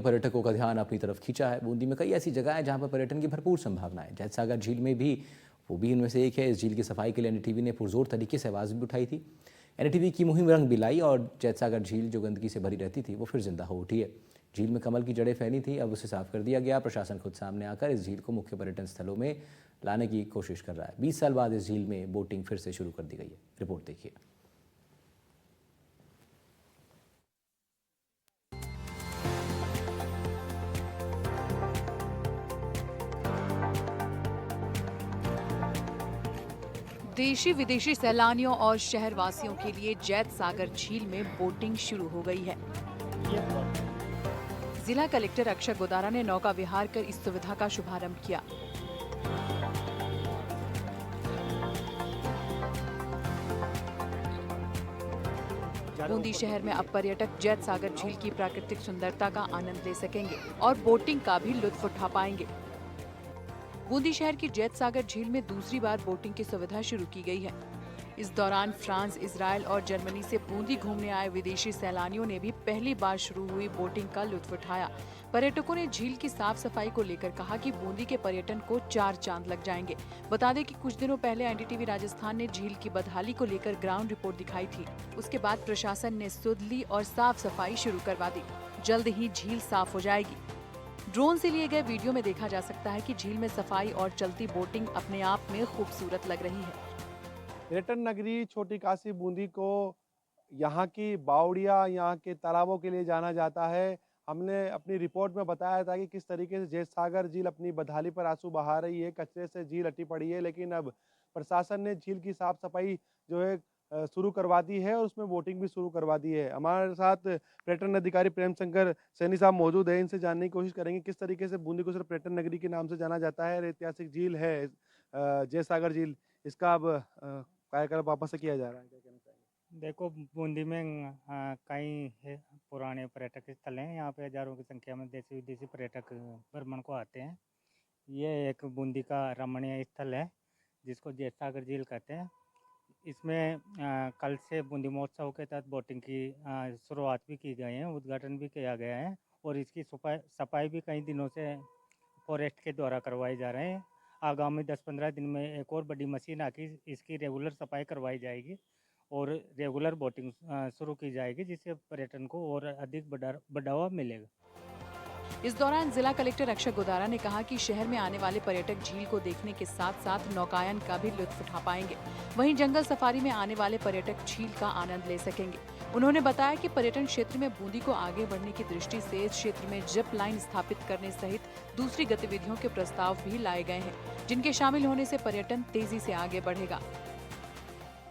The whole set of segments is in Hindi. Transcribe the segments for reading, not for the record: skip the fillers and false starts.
पर्यटकों का ध्यान अपनी तरफ खींचा है। बूंदी में कई ऐसी जगह है जहां पर पर्यटन की भरपूर संभावना है। जैतसागर झील में भी वो भी इनमें से एक है। इस झील की सफाई के लिए एनडीटीवी ने पुरजोर तरीके से आवाज़ भी उठाई थी। एनडीटीवी की मुहिम रंग भी लाई और जैतसागर झील जो गंदगी से भरी रहती थी वो फिर जिंदा हो उठी है। झील में कमल की जड़ें फैली थी, अब उसे साफ कर दिया गया। प्रशासन खुद सामने आकर इस झील को मुख्य पर्यटन स्थलों में लाने की कोशिश कर रहा है। 20 साल बाद इस झील में बोटिंग फिर से शुरू कर दी गई है। रिपोर्ट देखिए। देशी विदेशी सैलानियों और शहरवासियों के लिए जैतसागर झील में बोटिंग शुरू हो गई है। जिला कलेक्टर अक्षय गोदारा ने नौका विहार कर इस सुविधा का शुभारंभ किया। बूंदी शहर में अब पर्यटक जैतसागर झील की प्राकृतिक सुंदरता का आनंद ले सकेंगे और बोटिंग का भी लुत्फ उठा पाएंगे। बूंदी शहर की जैतसागर झील में दूसरी बार बोटिंग की सुविधा शुरू की गई है। इस दौरान फ्रांस, इजराइल और जर्मनी से बूंदी घूमने आए विदेशी सैलानियों ने भी पहली बार शुरू हुई बोटिंग का लुत्फ उठाया। पर्यटकों ने झील की साफ सफाई को लेकर कहा कि बूंदी के पर्यटन को 4 चांद लग जाएंगे। बता दें कि कुछ दिनों पहले एनडीटीवी राजस्थान ने झील की बदहाली को लेकर ग्राउंड रिपोर्ट दिखाई थी। उसके बाद प्रशासन ने सुध ली और साफ सफाई शुरू करवा दी। जल्द ही झील साफ हो जाएगी। ड्रोन से लिए गए वीडियो में देखा जा सकता है कि झील में सफाई और चलती बोटिंग अपने आप में खूबसूरत लग रही है। पर्यटन नगरी छोटी काशी बूंदी को यहाँ की बावड़िया, यहाँ के तालाबों के लिए जाना जाता है। हमने अपनी रिपोर्ट में बताया था कि किस तरीके से जैतसागर झील अपनी बदहाली पर आंसू बहा रही है, कचरे से झील अटी पड़ी है, लेकिन अब प्रशासन ने झील की साफ सफाई जो है शुरू करवा दी है और उसमें बोटिंग भी शुरू करवा दी है। हमारे साथ पर्यटन अधिकारी प्रेम शंकर सैनी साहब मौजूद है। इनसे जानने की कोशिश करेंगे किस तरीके से बूंदी को सिर्फ पर्यटन नगरी के नाम से जाना जाता है। ऐतिहासिक झील है जैतसागर झील, इसका अब कायाकल्प वापस से किया जा रहा है, क्या कहना चाहिए? देखो, बूंदी में कई पुराने पर्यटक स्थल हैं। यहाँ पे हजारों की संख्या में देशी विदेशी पर्यटक भ्रमण को आते हैं। ये एक बूंदी का रमणीय स्थल है जिसको जैतसागर झील कहते हैं। इसमें कल से बूंदी महोत्सव के तहत बोटिंग की शुरुआत भी की गई है, उद्घाटन भी किया गया है और इसकी सफाई भी कई दिनों से फॉरेस्ट के द्वारा करवाई जा रहे हैं। आगामी 10-15 दिन में एक और बड़ी मशीन आकर इसकी रेगुलर सफाई करवाई जाएगी और रेगुलर बोटिंग शुरू की जाएगी, जिससे पर्यटन को और अधिक बढ़ावा मिलेगा। इस दौरान जिला कलेक्टर अक्षय गोदारा ने कहा कि शहर में आने वाले पर्यटक झील को देखने के साथ साथ नौकायन का भी लुत्फ उठा पाएंगे। वहीं जंगल सफारी में आने वाले पर्यटक झील का आनंद ले सकेंगे। उन्होंने बताया कि पर्यटन क्षेत्र में बूंदी को आगे बढ़ने की दृष्टि से इस क्षेत्र में जिप लाइन स्थापित करने सहित दूसरी गतिविधियों के प्रस्ताव भी लाए गए हैं, जिनके शामिल होने से पर्यटन तेजी से आगे बढ़ेगा।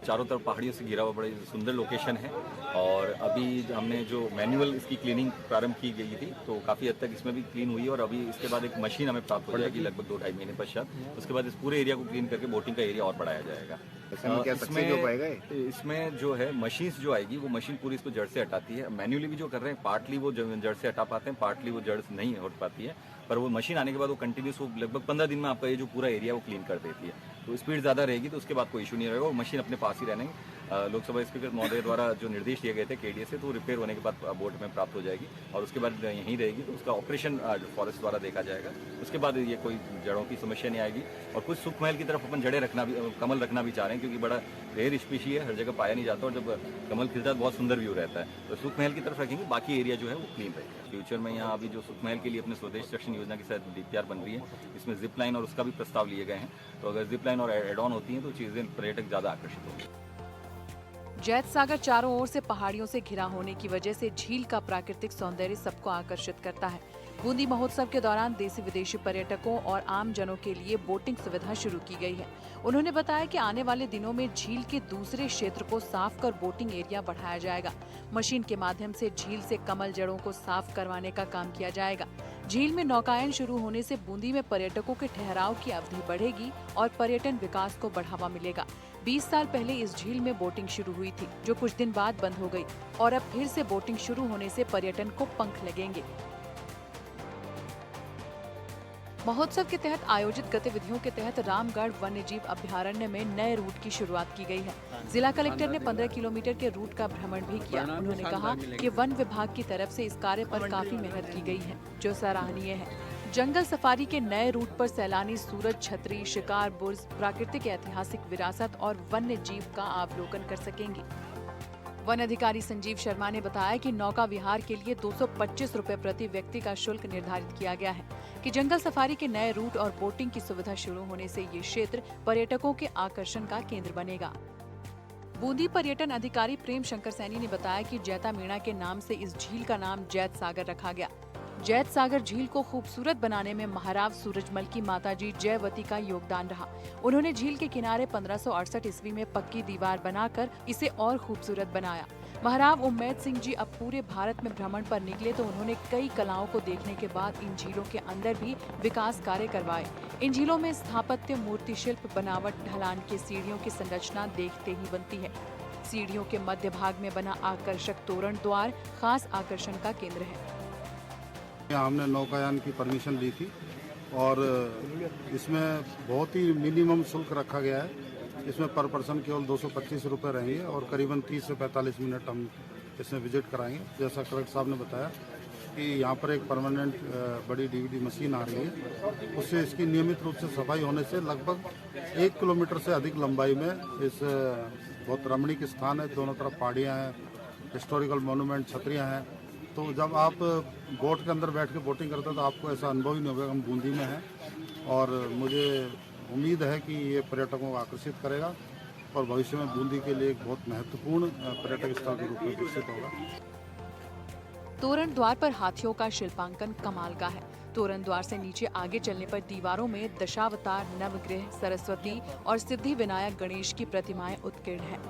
चारों तरफ पहाड़ियों से घिरा हुआ बड़ी सुंदर लोकेशन है और अभी हमने जो मैनुअल इसकी क्लीनिंग प्रारंभ की गई थी तो काफ़ी हद तक इसमें भी क्लीन हुई और अभी इसके बाद एक मशीन हमें प्राप्त हो जाएगी लगभग 2-2.5 महीने पश्चात। उसके बाद इस पूरे एरिया को क्लीन करके बोटिंग का एरिया और बढ़ाया जाएगा। इसमें जो है मशीन जो आएगी वो मशीन पूरी इसको जड़ से हटाती है। मैन्युअली भी जो कर रहे हैं पार्टली वो जड़ से हटा पाते हैं, पार्टली वो जड़ से नहीं हट पाती है, पर वो मशीन आने के बाद वो कंटिन्यूस वो लगभग 15 दिन में आपका ये जो पूरा एरिया वो क्लीन कर देती है। तो स्पीड ज़्यादा रहेगी तो उसके बाद कोई इशू नहीं रहेगा, वो मशीन अपने पास ही रहने। लोकसभा स्पीकर महोदय द्वारा जो निर्देश दिए गए थे केडीए से, तो रिपेयर होने के बाद बोट में प्राप्त हो जाएगी और उसके बाद यहीं रहेगी। तो उसका ऑपरेशन फॉरेस्ट द्वारा देखा जाएगा। उसके बाद ये कोई जड़ों की समस्या नहीं आएगी। और कुछ सुख महल की तरफ अपन जड़ें रखना भी, कमल रखना भी चाह रहे हैं, क्योंकि बड़ा रेयर स्पीशी है, हर जगह पाया नहीं जाता और जब कमल खिलता है तो बहुत सुंदर व्यू रहता है। तो सुख महल की तरफ रखेंगे, बाकी एरिया जो है वो क्लीन रहेगा। फ्यूचर में यहाँ अभी जो सुख महल के लिए अपने स्वदेश रक्षण योजना के साथ डीपीआर बन रही है, इसमें जिप लाइन और उसका भी प्रस्ताव लिए गए हैं। तो अगर जिप लाइन और एड ऑन होती हैं तो चीज़ें पर्यटक ज़्यादा आकर्षित होंगे। जैतसागर चारों ओर से पहाड़ियों से घिरा होने की वजह से झील का प्राकृतिक सौंदर्य सबको आकर्षित करता है। बूंदी महोत्सव के दौरान देशी विदेशी पर्यटकों और आम जनों के लिए बोटिंग सुविधा शुरू की गई है। उन्होंने बताया कि आने वाले दिनों में झील के दूसरे क्षेत्र को साफ कर बोटिंग एरिया बढ़ाया जाएगा। मशीन के माध्यम से झील से कमल जड़ों को साफ करवाने का काम किया जाएगा। झील में नौकायन शुरू होने से बूंदी में पर्यटकों के ठहराव की अवधि बढ़ेगी और पर्यटन विकास को बढ़ावा मिलेगा। 20 साल पहले इस झील में बोटिंग शुरू हुई थी, जो कुछ दिन बाद बंद हो गई और अब फिर से बोटिंग शुरू होने से पर्यटन को पंख लगेंगे। महोत्सव के तहत आयोजित गतिविधियों के तहत रामगढ़ वन्यजीव अभयारण्य में नए रूट की शुरुआत की गई है। जिला कलेक्टर ने 15 किलोमीटर के रूट का भ्रमण भी किया। उन्होंने कहा कि वन विभाग की तरफ से इस कार्य पर काफी मेहनत की गई है, जो सराहनीय है। जंगल सफारी के नए रूट पर सैलानी सूरज छतरी, शिकार बुर्ज, प्राकृतिक ऐतिहासिक विरासत और वन्य जीव का अवलोकन कर सकेंगे। वन अधिकारी संजीव शर्मा ने बताया कि नौका विहार के लिए 225 रुपए प्रति व्यक्ति का शुल्क निर्धारित किया गया है कि जंगल सफारी के नए रूट और बोटिंग की सुविधा शुरू होने से ये क्षेत्र पर्यटकों के आकर्षण का केंद्र बनेगा। बूंदी पर्यटन अधिकारी प्रेम शंकर सैनी ने बताया कि जैता मीणा के नाम से इस झील का नाम जैत सागर रखा गया। जैत सागर झील को खूबसूरत बनाने में महाराव सूरजमल की माताजी जयवती का योगदान रहा। उन्होंने झील के किनारे 1568 ईस्वी में पक्की दीवार बनाकर इसे और खूबसूरत बनाया। महाराव उम्मैद सिंह जी अब पूरे भारत में भ्रमण पर निकले तो उन्होंने कई कलाओं को देखने के बाद इन झीलों के अंदर भी विकास कार्य करवाए। इन झीलों में स्थापत्य, मूर्ति शिल्प, बनावट, ढलान की सीढ़ियों की संरचना देखते ही बनती है। सीढ़ियों के मध्य भाग में बना आकर्षक तोरण द्वार खास आकर्षण का केंद्र है। यहाँ हमने नौकायान की परमिशन ली थी और इसमें बहुत ही मिनिमम शुल्क रखा गया है। इसमें पर पर्सन केवल 225 रुपये रहेंगे और करीबन 30 से 45 मिनट हम इसमें विजिट कराएंगे। जैसा कलेक्टर साहब ने बताया कि यहाँ पर एक परमानेंट बड़ी डीवीडी मशीन आ रही है, उससे इसकी नियमित रूप से सफाई होने से लगभग 1 किलोमीटर से अधिक लंबाई में इस बहुत रमणीक स्थान है। दोनों तरफ पहाड़ियाँ हैं, हिस्टोरिकल मोनूमेंट, छतरियाँ हैं। तो जब आप बोट के अंदर बैठ के बोटिंग करते हो तो आपको ऐसा अनुभव ही नहीं होगा। हम बूंदी में हैं और मुझे उम्मीद है कि ये पर्यटकों को आकर्षित करेगा और भविष्य में बूंदी के लिए एक बहुत महत्वपूर्ण पर्यटक स्थल के रूप में विकसित होगा। तोरण द्वार पर हाथियों का शिल्पांकन कमाल का है। तोरण द्वार से नीचे आगे चलने पर दीवारों में दशावतार, नवग्रह, सरस्वती और सिद्धि विनायक गणेश की प्रतिमाएं उत्कीर्ण हैं।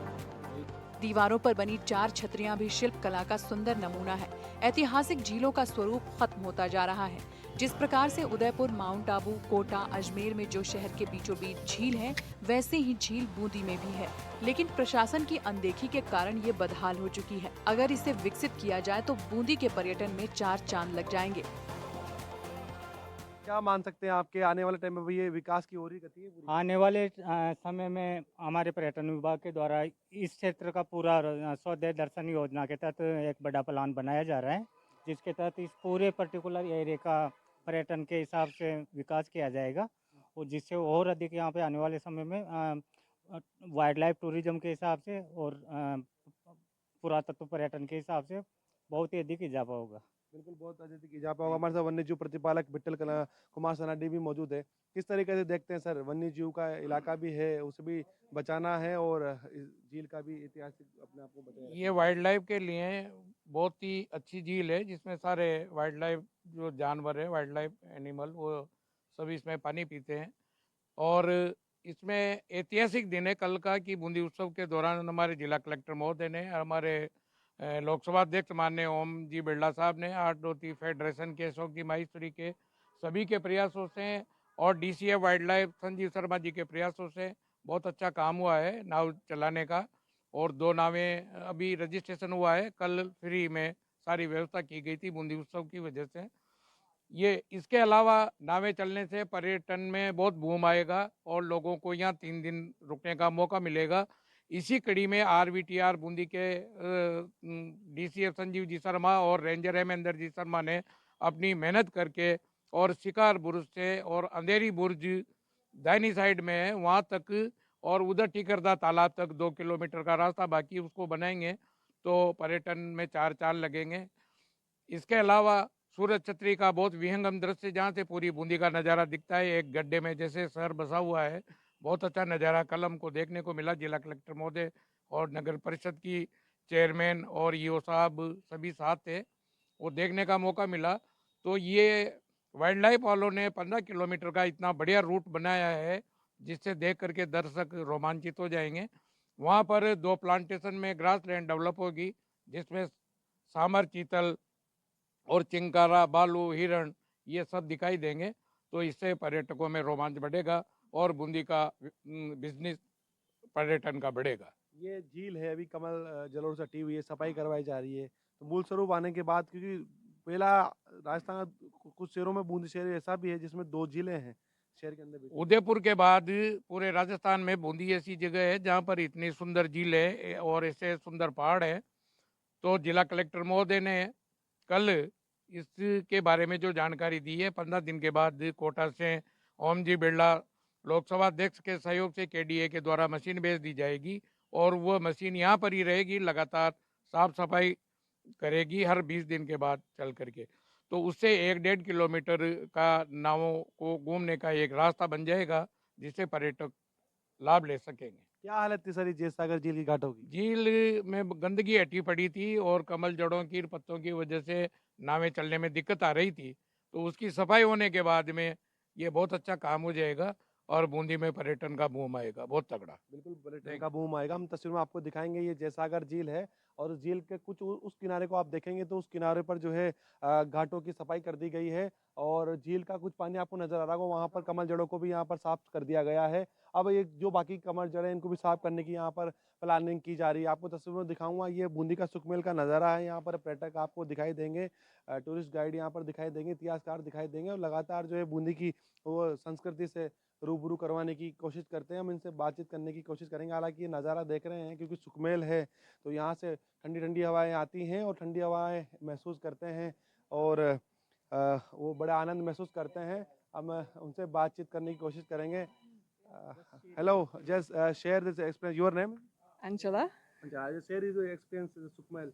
दीवारों पर बनी 4 छतरियां भी शिल्प कला का सुंदर नमूना है। ऐतिहासिक झीलों का स्वरूप खत्म होता जा रहा है। जिस प्रकार से उदयपुर, माउंट आबू, कोटा, अजमेर में जो शहर के बीचों बीच झील है, वैसे ही झील बूंदी में भी है। लेकिन प्रशासन की अनदेखी के कारण ये बदहाल हो चुकी है। अगर इसे विकसित किया जाए तो बूंदी के पर्यटन में 4 चांद लग जाएंगे। क्या मान सकते हैं आपके आने वाले टाइम में भी ये विकास की ओर ही गति है पूरी? आने वाले समय में हमारे पर्यटन विभाग के द्वारा इस क्षेत्र का पूरा सौदे दर्शन योजना के तहत एक बड़ा प्लान बनाया जा रहा है, जिसके तहत इस पूरे पर्टिकुलर एरिया का पर्यटन के हिसाब से विकास किया जाएगा और जिससे और अधिक यहाँ पे आने वाले समय में वाइल्ड लाइफ टूरिज्म के हिसाब से और पुरातत्व पर्यटन के हिसाब से बहुत ही अधिक इजाफा होगा। बिल्कुल, बहुत अधिक इजाफा होगा। हमारे साथ वन्य जीव प्रतिपालक विट्ठल कुमार सनाडी भी मौजूद है। किस तरीके से देखते हैं सर, वन्य जीव का इलाका भी है, उसे भी बचाना है और इस झील का भी ऐतिहासिक अपने आप को बताया? ये वाइल्ड लाइफ के लिए बहुत ही अच्छी झील है, जिसमें सारे वाइल्ड लाइफ जो जानवर है, वाइल्ड लाइफ एनिमल, वो सभी इसमें पानी पीते हैं। और इसमें ऐतिहासिक दिन है कल का कि बूंदी उत्सव के दौरान हमारे जिला कलेक्टर महोदय ने, हमारे लोकसभा अध्यक्ष माननीय ओम जी बिरला साहब ने, आरडोती फेडरेशन के, अशोक जी माहेश्वरी के सभी के प्रयासों से और DCF wildlife Sanjeev Sharma ji के प्रयासों से बहुत अच्छा काम हुआ है नाव चलाने का। और 2 नावें अभी रजिस्ट्रेशन हुआ है, कल फ्री में सारी व्यवस्था की गई थी बूंदी उत्सव की वजह से। ये इसके अलावा नावें चलने से पर्यटन में बहुत बूम आएगा और लोगों को यहाँ 3 दिन रुकने का मौका मिलेगा। इसी कड़ी में आरवीटीआर बूंदी के डीसीएफ संजीव जी शर्मा और रेंजर हेमेंद्र जी शर्मा ने अपनी मेहनत करके और शिकार बुर्ज से और अंधेरी बुर्ज दाहिनी साइड में है वहाँ तक और उधर टिकरदा तालाब तक 2 किलोमीटर का रास्ता बाकी उसको बनाएंगे तो पर्यटन में 4 चांद लगेंगे। इसके अलावा सूरज छतरी का बहुत विहंगम दृश्य जहाँ से पूरी बूंदी का नज़ारा दिखता है, एक गड्ढे में जैसे शहर बसा हुआ है, बहुत अच्छा नज़ारा कल हमको देखने को मिला। जिला कलेक्टर महोदय और नगर परिषद की चेयरमैन और ईओ साहब सभी साथ थे, वो देखने का मौका मिला। तो ये वाइल्ड लाइफ वालों ने 15 किलोमीटर का इतना बढ़िया रूट बनाया है जिससे देख करके दर्शक रोमांचित हो जाएंगे। वहाँ पर 2 प्लांटेशन में ग्रास लैंड डेवलप होगी जिसमें सांबर, चीतल और चिंकारा, बालू, हिरण ये सब दिखाई देंगे। तो इससे पर्यटकों में रोमांच बढ़ेगा और बूंदी का बिजनेस पर्यटन का बढ़ेगा। ये झील है, अभी कमल जलोढ़ से हटी हुई है, सफाई करवाई जा रही है। तो मूल स्वरूप आने के बाद, क्योंकि पहला राजस्थान कुछ शहरों में बूंदी शहर ऐसा भी है जिसमें 2 झीलें हैं, शहर के अंदर भी? उदयपुर के बाद पूरे राजस्थान में बूंदी ऐसी जगह है जहाँ पर इतनी सुंदर झील है और ऐसे सुंदर पहाड़ है। तो जिला कलेक्टर महोदय ने कल इसके बारे में जो जानकारी दी है, 15 दिन के बाद कोटा से ओम जी बिरला लोकसभा अध्यक्ष के सहयोग से केडीए के द्वारा मशीन भेज दी जाएगी और वह मशीन यहाँ पर ही रहेगी, लगातार साफ सफाई करेगी हर 20 दिन के बाद चल करके। तो उससे 1-1.5 किलोमीटर का नावों को घूमने का एक रास्ता बन जाएगा, जिससे पर्यटक लाभ ले सकेंगे। क्या हालत थी सर जैत सागर झील की घाटों की? झील में गंदगी हटी पड़ी थी और कमल जड़ों की पत्तों की वजह से नावें चलने में दिक्कत आ रही थी। तो उसकी सफाई होने के बाद में ये बहुत अच्छा काम हो जाएगा और बूंदी में पर्यटन का बूम आएगा बहुत तगड़ा। बिल्कुल पर्यटन का बूम आएगा। हम तस्वीर में आपको दिखाएंगे, ये जैत सागर झील है और झील के कुछ उस किनारे को आप देखेंगे तो उस किनारे पर जो है घाटों की सफाई कर दी गई है और झील का कुछ पानी आपको नजर आ रहा होगा, वहाँ पर कमल जड़ों को भी यहाँ पर साफ कर दिया गया है। अब ये जो बाकी कमल जड़ें इनको भी साफ करने की यहाँ पर प्लानिंग की जा रही है। आपको तस्वीर में दिखाऊंगा, ये बूंदी का सुखमेल का नज़ारा है। यहाँ पर पर्यटक आपको दिखाई देंगे, टूरिस्ट गाइड यहाँ पर दिखाई देंगे, इतिहासकार दिखाई देंगे और लगातार जो है बूंदी की वो संस्कृति से रूबरू करवाने की कोशिश करते हैं। हम इनसे बातचीत करने की कोशिश करेंगे। हालांकि ये नज़ारा देख रहे हैं क्योंकि सुखमेल है तो यहाँ से ठंडी ठंडी हवाएं आती हैं और ठंडी हवाएं महसूस करते हैं और वो बड़ा आनंद महसूस करते हैं। हम उनसे बातचीत करने की कोशिश करेंगे। Hello, just share this experience. Your name? Angela. Just share your experience with Sukhmel.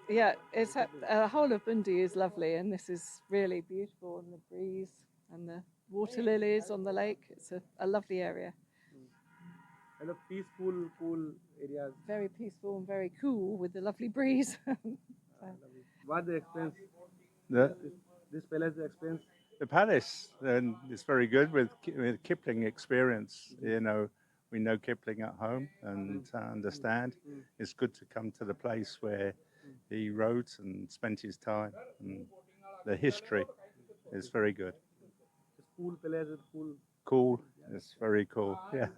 Yeah, it's the whole of Bundi is lovely, and this is really beautiful, and the breeze and the water lilies on the lake. It's a lovely area. Hello, peaceful, cool areas. Very peaceful and very cool with the lovely breeze. What the experience? This palace experience. The palace, and it's very good with Kipling experience. You know, we know Kipling at home and understand. It's good to come to the place where he wrote and spent his time, and the history is very good. Cool palace with cool. Cool, it's very cool. Yeah,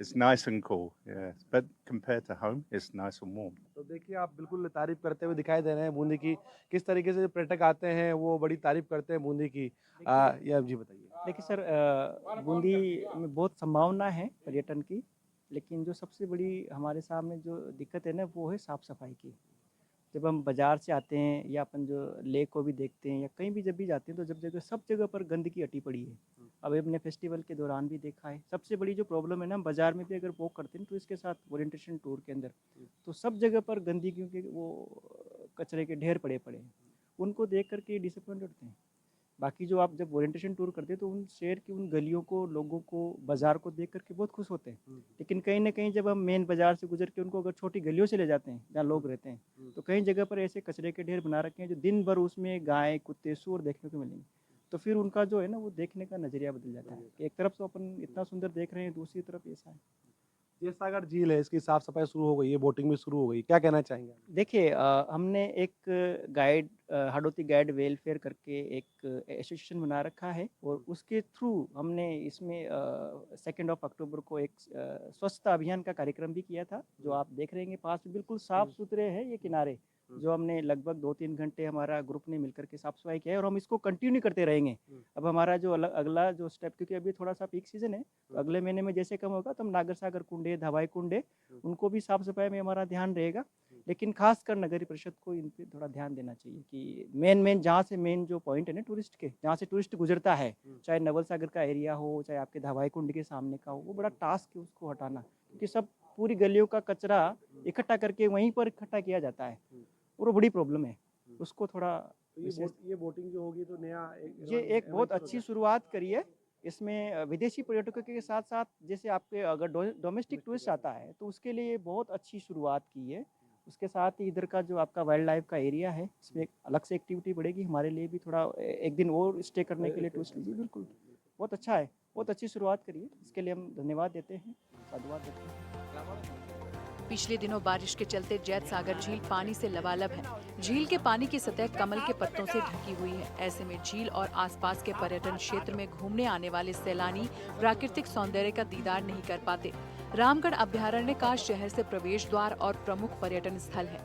it's nice and cool. Yeah, but compared to home, it's nice and warm. तो देखिए, आप बिल्कुल तारीफ करते हुए दिखाई दे रहे हैं बूंदी की। किस तरीके से पर्यटक आते हैं वो बड़ी तारीफ करते हैं बूंदी की। ये आप जी बताइए। देखिए सर, बूंदी में बहुत संभावना है पर्यटन की, लेकिन जो सबसे बड़ी हमारे सामने जो दिक्कत है ना, वो है साफ़ सफाई की। जब हम बाज़ार से आते हैं या अपन जो लेक को भी देखते हैं या कहीं भी जब भी जाते हैं तो जब सब जगह पर गंदगी अटी पड़ी है। अब हमने फेस्टिवल के दौरान भी देखा है। सबसे बड़ी जो प्रॉब्लम है ना, बाज़ार में भी अगर वॉक करते हैं तो इसके साथ ओरिएंटेशन टूर के अंदर तो सब जगह पर गंदगी के वो कचरे के ढेर पड़े हैं, उनको देख करके डिसअपॉइंट होते हैं। बाकी जो आप जब ओरिएंटेशन टूर करते हैं तो उन शहर की उन गलियों को, लोगों को, बाज़ार को देख करके बहुत खुश होते हैं। लेकिन कहीं ना कहीं जब हम मेन बाज़ार से गुजर के उनको अगर छोटी गलियों से ले जाते हैं जहाँ लोग रहते हैं तो कई जगह पर ऐसे कचरे के ढेर बना रखे हैं जो दिन भर उसमें गाय, कुत्ते, सूअर देखने को मिलेंगे। तो फिर उनका जो है ना वो देखने का नज़रिया बदल जाता है कि एक तरफ तो अपन इतना सुंदर देख रहे हैं, दूसरी तरफ ऐसा है। जैत सागर झील है, इसकी साफ सफाई शुरू हो गई है, बोटिंग भी शुरू हो गई, क्या कहना चाहेंगे? देखिए, हमने एक गाइड हाड़ौती गाइड वेलफेयर करके एक एसोसिएशन बना रखा है और उसके थ्रू हमने इसमें 2 अक्टूबर को एक स्वच्छता अभियान का कार्यक्रम भी किया था, जो आप देख रहे हैं पास में बिल्कुल साफ सुथरे हैं ये किनारे, जो हमने लगभग 2-3 घंटे हमारा ग्रुप ने मिलकर के साफ सफाई किया है और हम इसको कंटिन्यू करते रहेंगे। अब हमारा जो अगला जो स्टेप, क्योंकि अभी थोड़ा सा पीक सीजन है तो अगले महीने में जैसे कम होगा तो हम नागर सागर कुंड है, धवाई कुंड है, उनको भी साफ सफाई में हमारा ध्यान रहेगा। लेकिन खासकर नगरीय परिषद को इन पे थोड़ा ध्यान देना चाहिए कि मेन जहाँ से मेन जो पॉइंट है ना टूरिस्ट के, जहाँ से टूरिस्ट गुजरता है, चाहे नवल सागर का एरिया हो, चाहे आपके धवाई कुंड के सामने का हो, वो बड़ा टास्क है उसको हटाना, क्योंकि सब पूरी गलियों का कचरा इकट्ठा करके वहीं पर इकट्ठा किया जाता है और वो बड़ी प्रॉब्लम है। उसको थोड़ा ये बोटिंग जो होगी तो नया ये एक बहुत अच्छी शुरुआत करी है। इसमें विदेशी पर्यटकों के साथ साथ जैसे आपके अगर डोमेस्टिक टूरिस्ट आता है तो उसके लिए बहुत अच्छी शुरुआत की है। उसके साथ ही इधर का जो आपका वाइल्ड लाइफ का एरिया है, इसमें एक अलग से एक्टिविटी बढ़ेगी, हमारे लिए भी थोड़ा एक दिन और स्टे करने के लिए टूरिस्ट लीजिए। बिल्कुल बहुत अच्छा है, बहुत अच्छी शुरुआत करिए, इसके लिए हम धन्यवाद देते हैं, साधुवाद देते हैं। पिछले दिनों बारिश के चलते जैत सागर झील पानी से लबालब है। झील के पानी की सतह कमल के पत्तों से ढकी हुई है। ऐसे में झील और आसपास के पर्यटन क्षेत्र में घूमने आने वाले सैलानी प्राकृतिक सौंदर्य का दीदार नहीं कर पाते। रामगढ़ अभ्यारण्य का शहर से प्रवेश द्वार और प्रमुख पर्यटन स्थल है।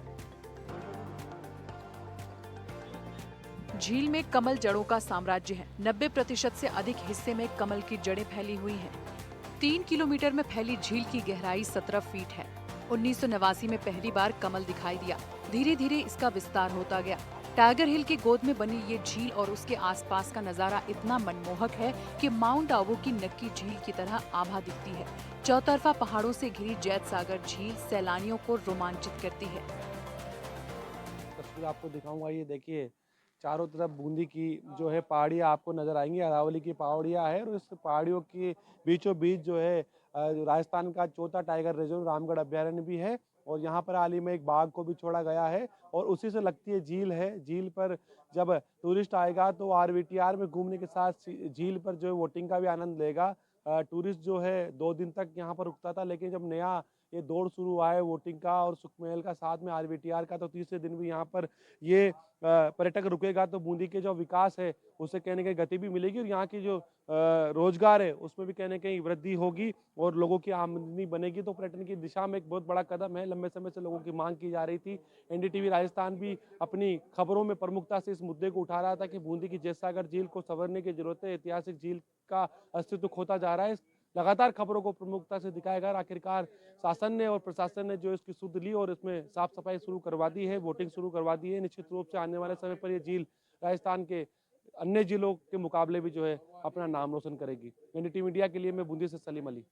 झील में कमल जड़ों का साम्राज्य है। 90% से अधिक हिस्से में कमल की जड़ें फैली हुई हैं। 3 किलोमीटर में फैली झील की गहराई 17 फीट है। 1989 में पहली बार कमल दिखाई दिया। धीरे धीरे इसका विस्तार होता गया। टाइगर हिल की गोद में बनी ये झील और उसके आसपास का नजारा इतना मनमोहक है कि माउंट आबू की नक्की झील की तरह आभा दिखती है। चौतरफा पहाड़ों से घिरी जैत सागर झील सैलानियों को रोमांचित करती है। तस्वीर आपको दिखाऊंगा, ये देखिए चारों तरफ बूंदी की जो है पहाड़ियाँ आपको नजर आएंगी। अरावली की पहाड़ियाँ है और इस पहाड़ियों के बीचों बीच जो है राजस्थान का चौथा टाइगर रिजर्व रामगढ़ अभ्यारण्य भी है और यहाँ पर हाल ही में एक बाघ को भी छोड़ा गया है और उसी से लगती है झील है। झील पर जब टूरिस्ट आएगा तो आरवीटीआर में घूमने के साथ झील पर जो है वोटिंग का भी आनंद लेगा। टूरिस्ट जो है 2 दिन तक यहाँ पर रुकता था, लेकिन जब नया ये दौर शुरू हुआ है वोटिंग का और सुखमहल का साथ में आरवीटीआर का, तो तीसरे दिन भी यहाँ पर ये पर्यटक रुकेगा तो बूंदी के जो विकास है उसे कहने कहीं गति भी मिलेगी और यहाँ की जो रोजगार है उसमें भी कहने कहीं वृद्धि होगी और लोगों की आमदनी बनेगी। तो पर्यटन की दिशा में एक बहुत बड़ा कदम है। लंबे समय से लोगों की मांग की जा रही थी। एनडीटीवी राजस्थान भी अपनी खबरों में प्रमुखता से इस मुद्दे को उठा रहा था कि बूंदी की जैत सागर झील को संवरने की जरूरत है। ऐतिहासिक झील का अस्तित्व खोता जा रहा है। लगातार खबरों को प्रमुखता से दिखाया गया। आखिरकार शासन ने और प्रशासन ने जो इसकी सुध ली और इसमें साफ सफाई शुरू करवा दी है, वोटिंग शुरू करवा दी है। निश्चित रूप से आने वाले समय पर ये झील राजस्थान के अन्य जिलों के मुकाबले भी जो है अपना नाम रोशन करेगी। एनडीटीवी मीडिया के लिए मैं बूंदी से सलीम अली।